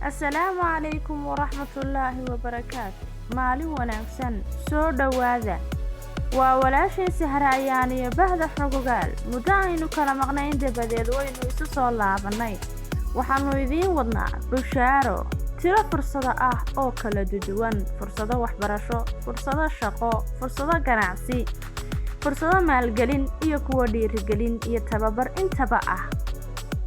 Assalaamu calaykum waraxmatullaahi wabarakaatu. Maalin wanaagsan, soo dhowaada. Waa walaashay Sahraayaan iyo Bahda Xogogaal. Muddo aynu kala maqnayn dabadeed waynu isu soo laabanay. Waxaanu idiin wadnaa bushaaro, tiro fursado ah oo kala duwan, fursado waxbarasho, fursado shaqo, fursado ganacsi, fursado maalgelin iyo kuwa dhiirigelin iyo tababar intaba ah.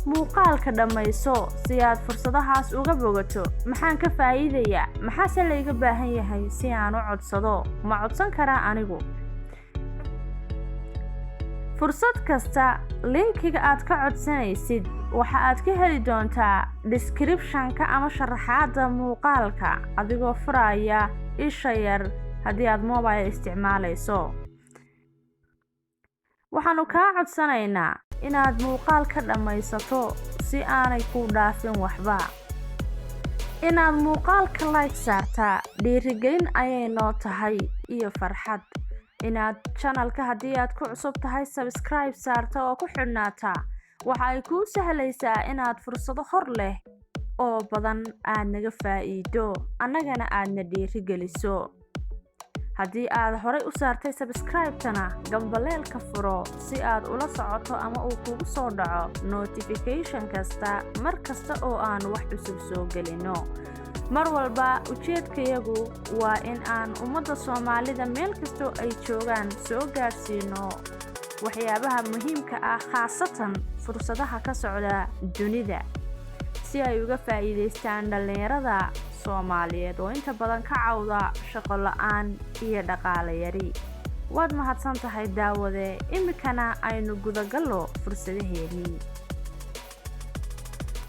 muuqaalka dhamayso si aad fursadahaas uga bogato. Maxaan ka faa'iidayaa? Maxaase layga baahan yahay si aan u codsado? Ma codsan karaa anigu? fursad kasta linkiga aad ka codsanaysid waxa aad ka heli doontaa description-ka ama sharaxaadda muuqaalka adigoo furaya isha yar haddii aad mobile isticmaalayso. waxaanu kaa codsanaynaa inaad muuqaalka dhamaysato si aanay ku dhaafin waxba. inaad muuqaalka like saartaa dhiirigelin ayay noo tahay iyo farxad. inaad channelka haddii aad ku cusub tahay subscribe saarta oo ku xidhnaata waxa ay kuu sahlaysaa inaad fursado hor leh oo badan aad naga faa'iido annagana aadna dhiirigeliso. haddii aad horey u saartay subscribe-tana gambaleelka furo si aad ula socoto ama uu kugu soo dhaco notification kasta mar kasta oo aan wax cusub soo gelino. mar walba ujeedkayagu waa in aan ummadda Soomaalida meel kastoo ay joogaan soo gaarsiino waxyaabaha muhiimka ah, khaasatan fursadaha ka socda dunida si ay uga faa'iidaystaan dhalinyarada Soomaaliyeed oo inta badan ka cawda shaqo la'aan iyo dhaqaale yari. waad mahadsan tahay daawade. imikana aynu gudagallo fursadaheennii.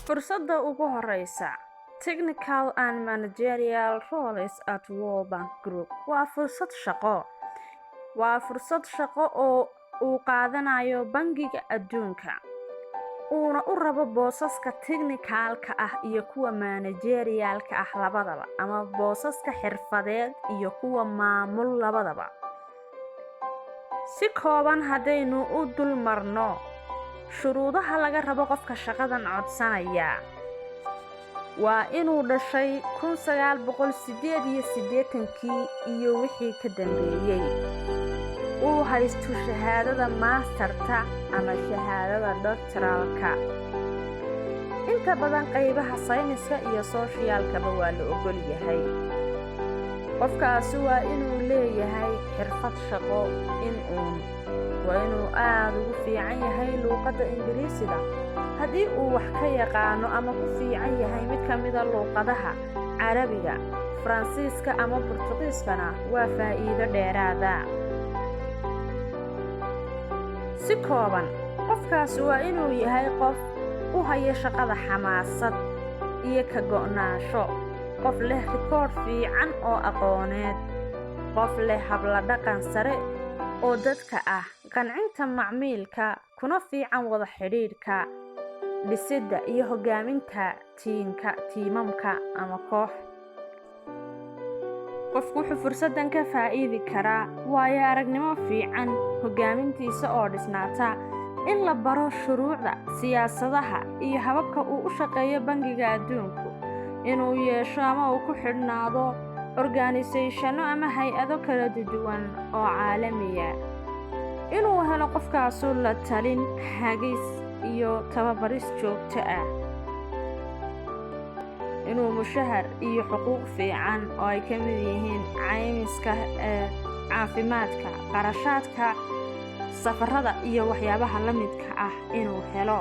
fursadda ugu horeysa Technical and Managerial Roles at World Bank Group waa fursad shaqo oo uu qaadanayo Bangiga Adduunka uuna u rabo boosaska technicalka ah iyo kuwa managerialka ah labadaba, ama boosaska xirfadeed iyo kuwa maamul labadaba. si kooban haddaynu u dul marno shuruudaha laga rabo qofka shaqadan codsanaya, waa inuu dhashay 1988 iyo wixii ka dambeeyay, uu haysto shahaadada masterta ama shahaadada doctoralka. inta badan qaybaha sayniska iyo socialkaba waa la ogol yahay. qofkaasi waa inuu leeyahay xirfad shaqo, waa inuu aad ugu fiican yahay luuqadda Ingiriisiga. haddii uu wax ka yaqaano ama ku fiican yahay mid ka mida luuqadaha Carabiga, Faransiiska ama Burtuqiiskana waa faa'iido dheeraada. si kooban, qofkaas waa inuu yahay qof u haya shaqada xamaasad iyo ka go'naansho, qof leh rikoodh fiican oo aqooneed, qof leh habla dhaqan sare oo dadka ah, qancinta macmiilka, kuna fiican wada xidhiidhka, dhisidda iyo hogaaminta tiimamka ama koox. qofku wuxuu fursaddan ka faa'iidi karaa waayo aragnimo fiican, hogaamintiisa oo dhisnaata, in la baro shuruucda, siyaasadaha iyo hababka uu u shaqeeyo Bangiga Adduunku, inuu yeesho ama uu ku xidhnaado organisationno ama hay-ado kala duwan oo caalamiya, inuu helo qofkaasu la talin, hagis iyo tababaris joogto ah, inuu mushahar iyo xuquuq fiican oo ay ka mid yihiin caymiska caafimaadka, qarashaadka safarada iyo waxyaabaha la midka ah inuu helo.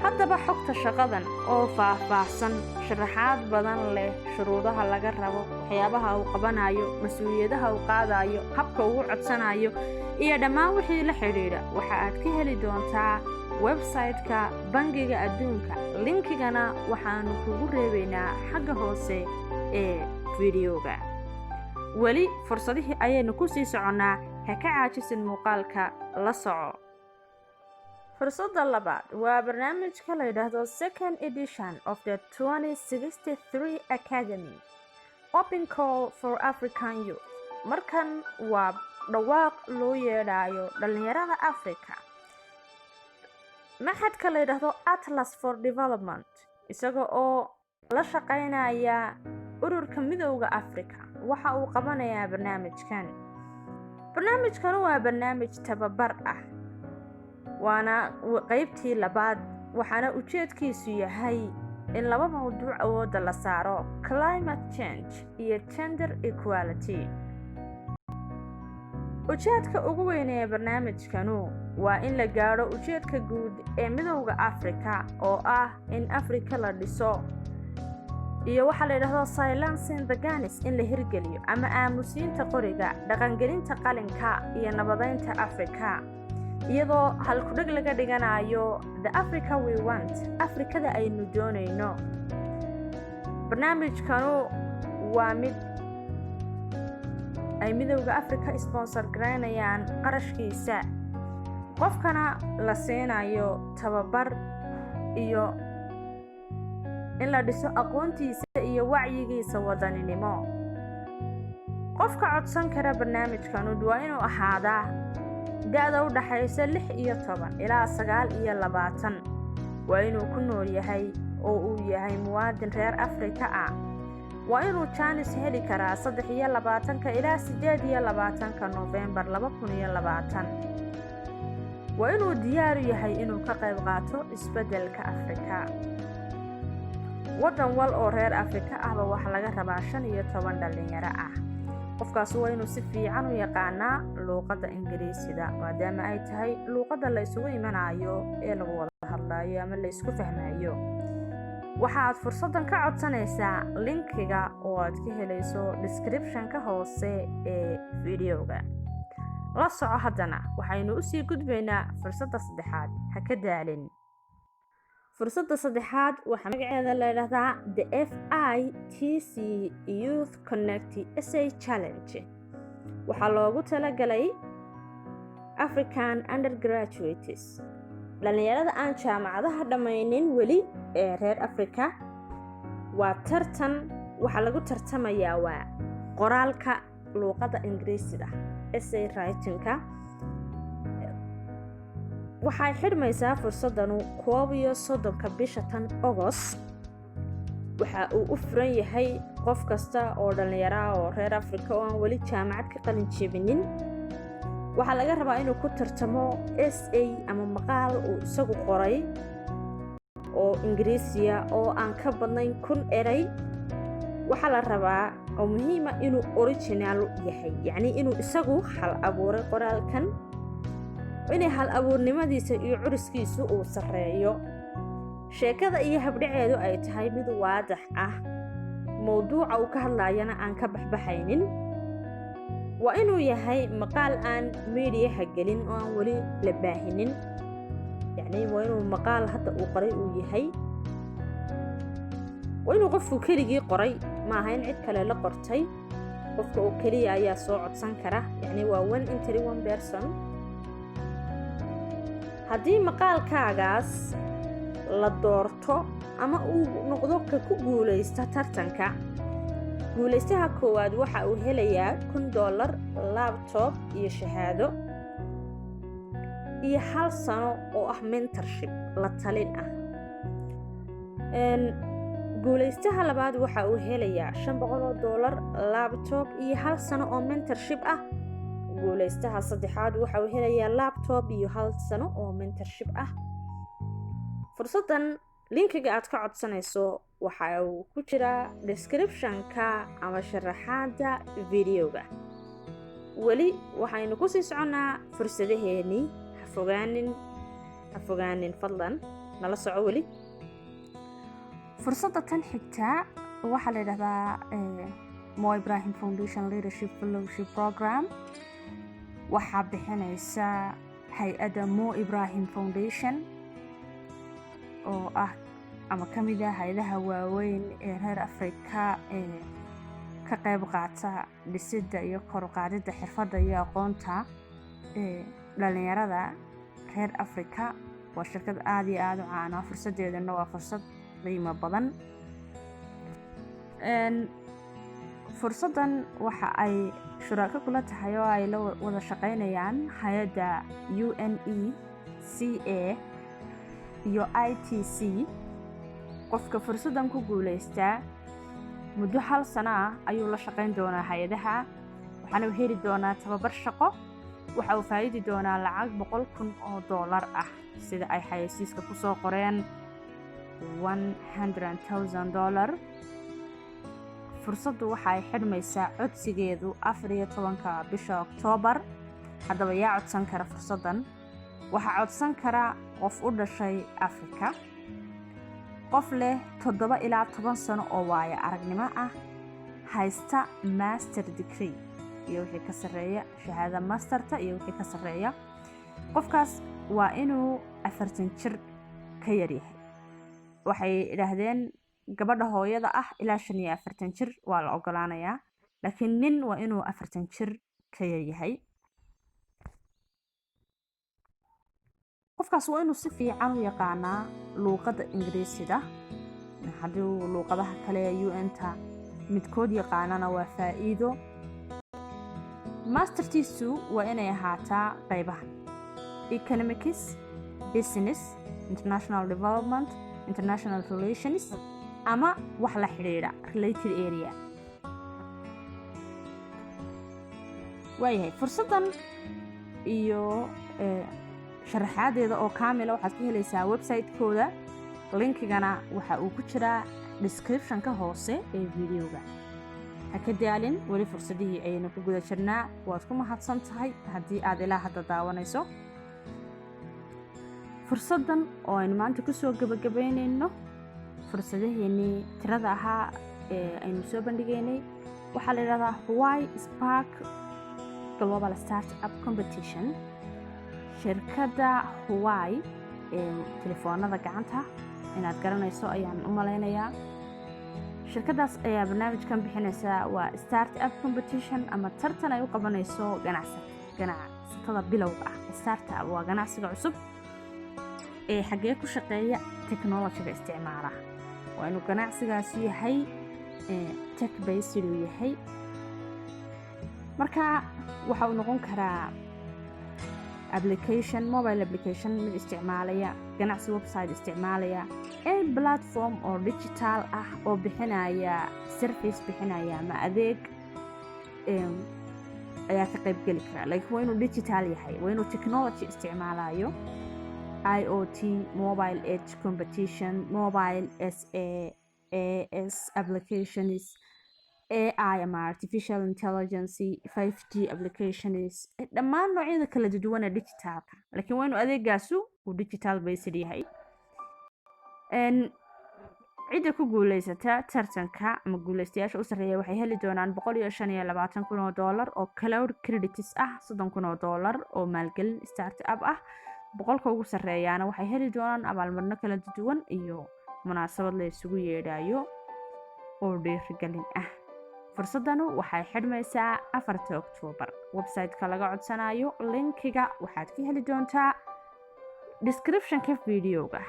haddaba xogta shaqadan oo faahfaahsan, sharaxaad badan leh, shuruudaha laga rabo, waxyaabaha uu qabanayo, mas-uuliyadaha uu qaadayo, habka uu codsanayo iyo dhammaan wixii la xidhiidha waxa aad ka heli doontaa website-ka Bangiga Adduunka. linkigana waxaanu kugu reebaynaa xagga hoose ee fiidiyowga. weli fursadihii ayaynu ku sii soconnaa, ha ka caajisin muuqaalka la soco. fursadda labaad waa barnaamijka la yidhaahdo second edition of the 2063 Academy Open Call for African Youth. markan waa dhawaaq loo yeedhayo dhalinyarada Afrika. maxadka la yidhaahdo Atlas for Development isaga oo la shaqaynaya ururka midowga Afrika waxa uu qabanayaa barnaamijkan waa barnaamij tababar ah waana qaybtii labaad waxaana ujeedkiisu yahay in laba mawduuc awoodda la saaro climate change iyo gender equality. ujeedka ugu weyn ee barnaamijkanu waa in la gaadho ujeedka guud ee midowga Afrika oo ah in Afrika la dhiso iyo waxa la yiraahdo silencing the guns in la hirgeliyo ama aamusiinta qoriga dhaqangelinta qalinka iyo nabadeynta Afrika iyadoo hal ku dhig laga dhiganayo the Africa we want Afrikada aynu doonayno. barnaamijkanu waa mid ay midowga Afrika sponsor gareynayaan qarashkiisa qofkana la siinayo tababar iyo in la dhiso aqoontiisa iyo wacyigiisa wadaninimo. qofka codsan kara barnaamijkanu waa inuu ahaadaa da'da u dhaxaysa 6 iyo 10 ilaa 9 iyo 20 waa inuu ku nool yahay oo uu yahay muwaadin reer Afrika ah waa inuu chance heli karaa 23 ilaa 28 November 2020 waa inuu diyaar yahay inuu ka qayb qaato isbeddelka Afrika. wadan wal oo reer Afrika ah waxa laga rabaa 15 dhalinyaro ah qofkaas waa inuu si fiican u yaqaanaa luqadda Ingiriisiga maadaama ay tahay luqadda la isugu imanayo ee lagu wada hadlayo ama la isku fahmayo. waxaad fursadan ka codsanaysaa linkiga oo aad ka helayso description-ka hoose ee videoga. la soco haddana waxaynu u sii gudbaynaa fursadda saddexaad ha ka daalin. fursadda saddexaad waxa magaceeda la yiraahdaa the FITC Youth Connect Essay Challenge waxa loogu talagalay African undergraduates dhalinyarada aan jaamacadaha dhammaynin weli ee reer Afrika. waa tartan waxa lagu tartamayaa waa qoraalka luqadda Ingiriisiga essay writing-ka. waxay xidhmaysaa fursadanu 31 bisha August waxa uu u furan yahay qof kasta oo dhalinyaro ah oo reer Afrika oo aan weli jaamacad ka qalin jebinin. waxa laga rabaa inuu ku tartamo essay ama maqaal uu isagu qoray oo Ingiriisiya oo aan ka badnayn 1000 eray. waxa la rabaa oo muhiim ah inuu original yahay yacni inuu isagu hal abuuray qoraalkan inay hal abuurnimadiisa iyo curiskiisu uu sareeyo sheekada iyo habdhaceedu ay tahay mid waadax ah mawduuca uu ka hadlayana aan ka baxbaxaynin. waa inuu yahay maqaal aan media gelin oo aan weli la baahinin yacni waa inuu maqaal hadda uu qoray uu yahay waa inuu qofku keligii qoray ma aha in cid kale la qortay qofka uu keliya ayaa soo codsan kara yacni waa one person. haddii maqaalkaagaas la doorto ama uu noqdo ka ku guulaysta tartanka guulaystaha koowaad waxa uu helayaa $10 laptop iyo shahaado iyo 1 sano oo ah mentorship la talin ah. guulaystaha labaad waxa uu helayaa $500 laptop iyo 1 sano oo mentorship ah. guulaystaha saddexaad waxa uu helayaa laptop iyo 1 sano oo mentorship ah. fursadan linkiga aad ka codsanayso waxa uu ku jira description-ka ama sharaxaadda videoga. weli waxaynu ku sii soconaa fursadaheeni ha fogaanin fadlan nala soco weli. fursadda tan xigta waxa la yiraahdaa Mo Ibrahim Foundation Leadership Fellowship Program waxaa bixinaysa hay'adda Mo Ibrahim Foundation oo ah ama kamid ah hay'adaha waaweyn ee reer Afrika ee ka qayb qaata dhisidda iyo kor u qaadidda xirfadda iyo aqoonta ee dhalinyarada reer Afrika. waa shirkad aad iyo aad u caan ah fursadeedana waa fursad qiimo badan. fursadan waxa ay shuraaka kula tahay oo ay la wada shaqaynayaan hay'adda UNECA iyo ITC qofka fursadan ku guulaystaa muddo 1 sano ah ayuu la shaqayn doonaa hay'adaha waxaana heli doonaa tababar shaqo waxa uu faa'iidi doonaa lacag $100,000 ah sida ay xayeysiiska ku soo qoreen $100,000 fursaddu waxa ay xidhmaysaa codsigeedu 14 bisha Oktoobar haddaba yaa codsan kara fursadan waxa codsan kara qof u dhashay Afrika qof leh 7 ilaa 10 sano oo waaya aragnimo ah haysta master degree iyo wixii ka sareeya shahaada masterta iyo wixii ka sareeya qofkaas waa inuu 40 jir ka yar yahay waxay idhaahdeen gabadha hooyada ah ilaa 45 jir waa la ogolaanayaa laakiin nin waa inuu 40 jir ka yar yahay qofkaas waa inuu si fiican u yaqaanaa luqadda Ingiriisiga haddii luqadaha kale ee UN-ta midkood yaqaanana waa faa'iido mastertiisu waa inay ahaataa qaybaha economics business international development international relations ama wax la xiriira related area waayahay fursadan iyo sharaxaadeeda oo kaamila waxaad ka helaysaa website-kooda linkigana waxa uu ku jiraa description-ka hoose ee videoga ha ka daalin weli fursadihii ayaynu ku guda jirnaa waad ku mahadsan tahay haddii aad ilaa hadda daawanayso fursadan oo aynu maanta ku soo gabagabaynayno fursadaheennii tirada ahaa ee aynu soo bandhigaynay waxaa la yidhahdaa Hawaii Spark Global Startup Competition shirkadda Hawaii ee telefoonada gacanta inaad garanayso ayaan u malaynayaa shirkadaas ayaa barnaamijkan bixinaysa waa startup competition ama tartan ay u qabanayso ganacsatada bilowga ah startup waa ganacsiga cusub ee xagee ku shaqeeya technology-ga isticmaala waa inuu ganacsigaasi yahay tech based uu yahay marka waxa uu noqon karaa application mobile application mid isticmaalaya ganacsi website isticmaalaya ee platform oo digital ah oo bixinaya service bixinaya ama adeeg ayaa ka qayb gali kara like waa inuu digital yahay waa inuu technology isticmaalayo IoT mobile edge competition mobile SaaS applications AI ama artificial intelligence 5G applications dhammaan noocyada kala duwan ee digitalka laakiin waa inuu adeegaasu uu digital based yahay cidda ku guulaysata tartanka ama guulaystayaasha u sarreeya waxay heli doonaan $125,000 oo cloud credits ah $30,000 oo maalgelin startup ah 100 ugu sarreeyaana waxay heli doonaan abaalmarino kala duwan iyo munaasabad la isugu yeedhayo oo dhiirigelin ah fursadanu waxay xidhmaysaa 4 Oktoobar website-ka laga codsanayo linkiga waxaad ka heli doontaa description-ka videoga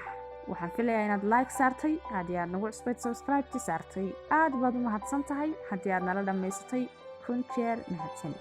waxaan filayaa inaad like saartay haddii aad nagu cusbayd subscribe saartay aad baad u mahadsan tahay haddii aad nala dhammaysatay kun jeer mahadsan